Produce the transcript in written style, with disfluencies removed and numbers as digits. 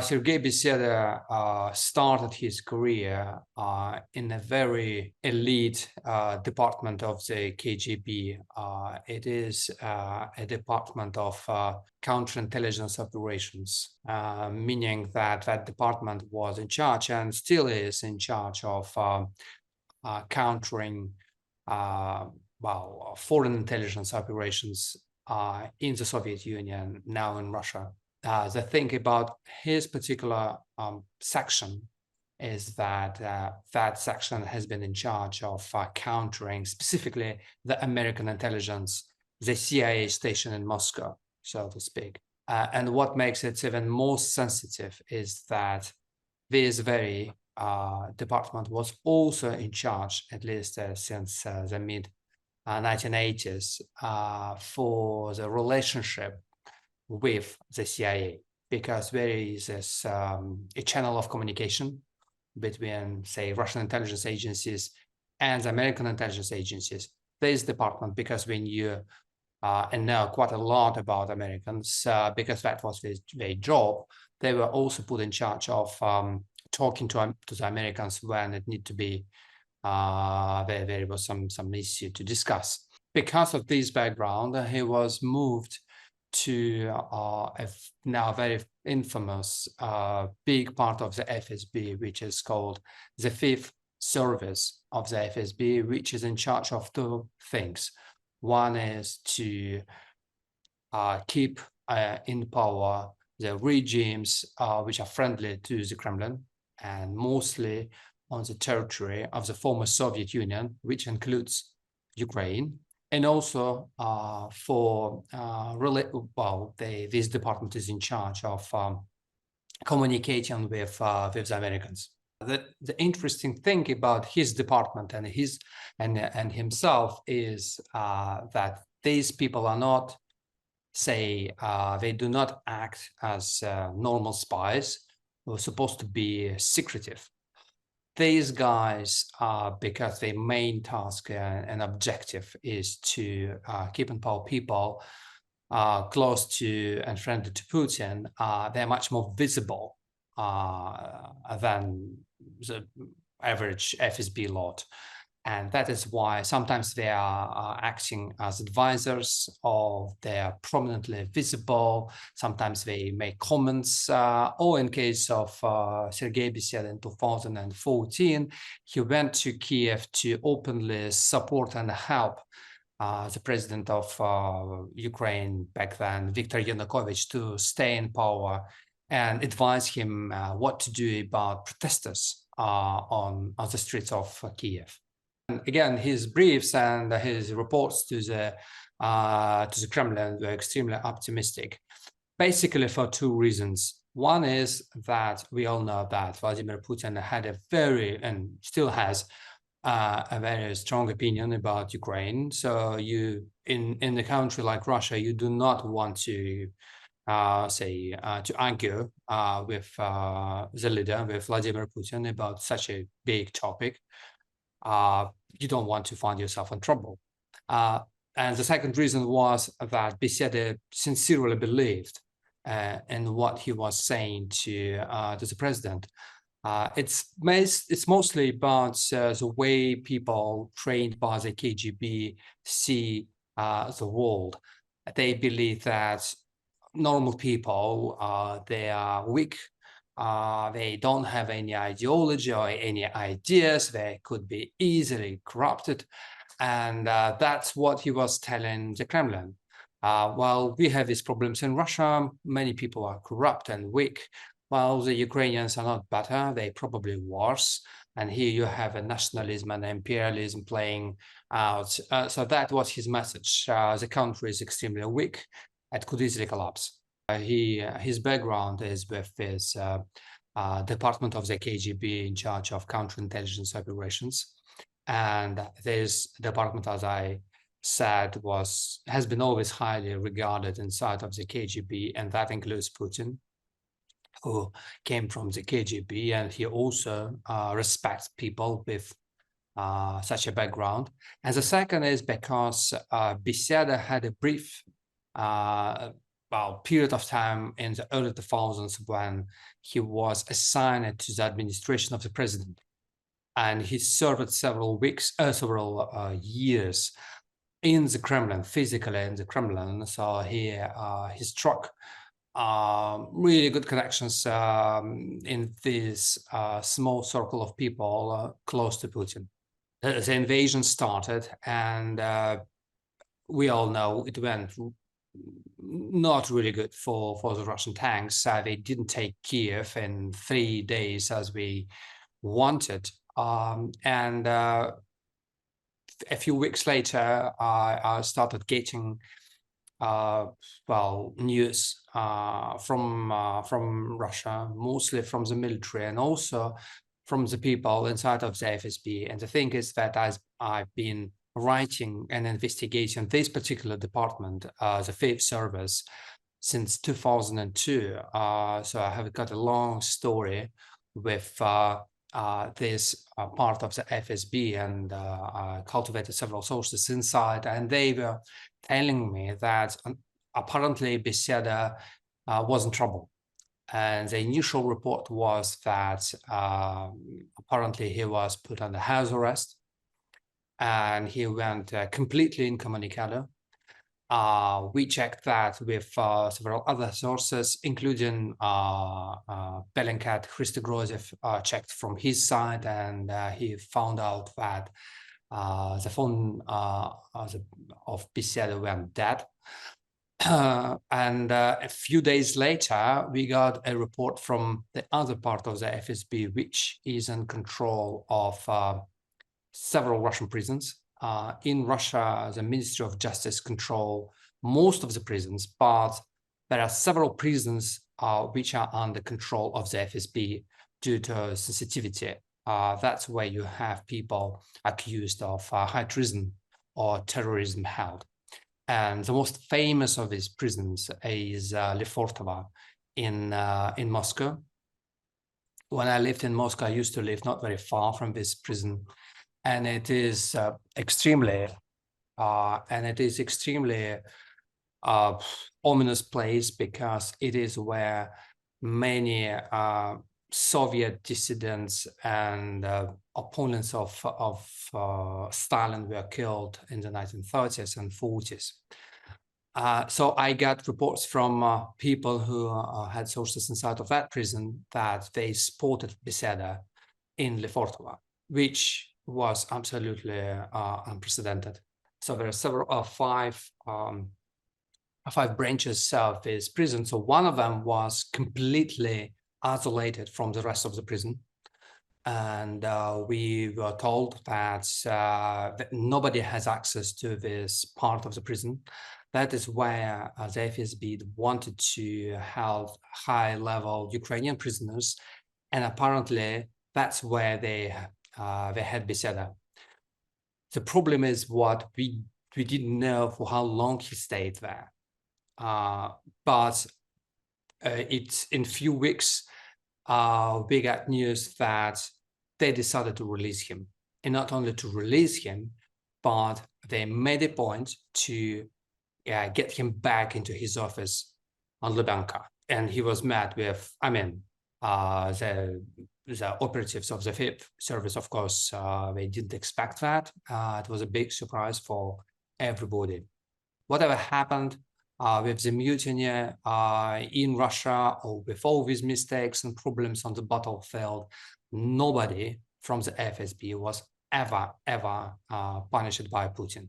Sergei Beseda started his career in a very elite department of the KGB. It is a department of counterintelligence operations, meaning that that department was in charge and still is in charge of countering foreign intelligence operations in the Soviet Union, now in Russia. The thing about his particular section is that that section has been in charge of countering specifically the American intelligence, the CIA station in Moscow, so to speak. And what makes it even more sensitive is that this very department was also in charge, at least since the mid-1980s, for the relationship with the CIA, because there is this a channel of communication between, say, Russian intelligence agencies and American intelligence agencies. This department, because we knew and know quite a lot about Americans, because that was their job, they were also put in charge of talking to the Americans when it need to be there was some issue to discuss. Because of this background, he was moved to a now very infamous big part of the FSB, which is called the Fifth Service of the FSB, which is in charge of two things. One is to keep in power the regimes which are friendly to the Kremlin, and mostly on the territory of the former Soviet Union, which includes Ukraine. And also this department is in charge of communicating with the Americans. The interesting thing about his department and himself is that these people are not, say, they do not act as normal spies who are supposed to be secretive. These guys, because their main task and objective is to keep in power people close to and friendly to Putin, they're much more visible than the average FSB lot. And that is why sometimes they are acting as advisors, or they are prominently visible. Sometimes they make comments, or in case of Sergei Beseda in 2014, he went to Kiev to openly support and help the president of Ukraine back then, Viktor Yanukovych, to stay in power and advise him what to do about protesters on the streets of Kiev. And again, his briefs and his reports to the Kremlin were extremely optimistic, basically for two reasons. One is that we all know that Vladimir Putin had a very, and still has, a very strong opinion about Ukraine. So you, in a country like Russia, you do not want to to argue with the leader, with Vladimir Putin, about such a big topic. You don't want to find yourself in trouble. And the second reason was that Beseda sincerely believed in what he was saying to the president. It's mostly about the way people trained by the KGB see the world. They believe that normal people, they are weak. They don't have any ideology or any ideas. They could be easily corrupted. And that's what he was telling the Kremlin. Well, we have these problems in Russia. Many people are corrupt and weak. While the Ukrainians are not better, they're probably worse. And here you have a nationalism and imperialism playing out. So that was his message. The country is extremely weak. It could easily collapse. His background is with this department of the KGB in charge of counterintelligence operations. And this department, as I said, has been always highly regarded inside of the KGB, and that includes Putin, who came from the KGB, and he also respects people with such a background. And the second is because Beseda had a brief period of time in the early 2000s when he was assigned to the administration of the president. And he served several years in the Kremlin, physically in the Kremlin. So he struck really good connections in this small circle of people close to Putin. The invasion started, and we all know it went not really good for the Russian tanks. They didn't take Kiev in 3 days as we wanted. And a few weeks later, I started getting news from Russia, mostly from the military and also from the people inside of the FSB. And the thing is that as I've been writing and investigating this particular department, the Fifth Service, since 2002. So I have got a long story with this part of the FSB, and I cultivated several sources inside, and they were telling me that apparently Beseda was in trouble. And the initial report was that apparently he was put under house arrest, and he went completely incommunicado. We checked that with several other sources, including Bellingcat. Christy Grozev checked from his side, and he found out that the phone of Beseda went dead. And a few days later, we got a report from the other part of the FSB, which is in control of several Russian prisons. In Russia, the Ministry of Justice control most of the prisons, but there are several prisons which are under control of the FSB due to sensitivity. That's where you have people accused of high treason or terrorism held. And the most famous of these prisons is Lefortovo in Moscow. When I lived in Moscow, I used to live not very far from this prison. And it is extremely ominous place, because it is where many Soviet dissidents and opponents of Stalin were killed in the 1930s and 40s. So I got reports from people who had sources inside of that prison that they spotted Beseda in Lefortovo, which was absolutely unprecedented. So there are several five branches of this prison. So one of them was completely isolated from the rest of the prison, and we were told that, that nobody has access to this part of the prison. That is where the FSB wanted to have high-level Ukrainian prisoners, and apparently that's where they had Beseda. The problem is what we didn't know for how long he stayed there, but it's in few weeks we got news that they decided to release him, and not only to release him, but they made a point to get him back into his office on Lubyanka, and he was met with, the operatives of the Fifth Service, of course, they didn't expect that. It was a big surprise for everybody. Whatever happened with the mutiny in Russia, or with all these mistakes and problems on the battlefield, nobody from the FSB was ever punished by Putin.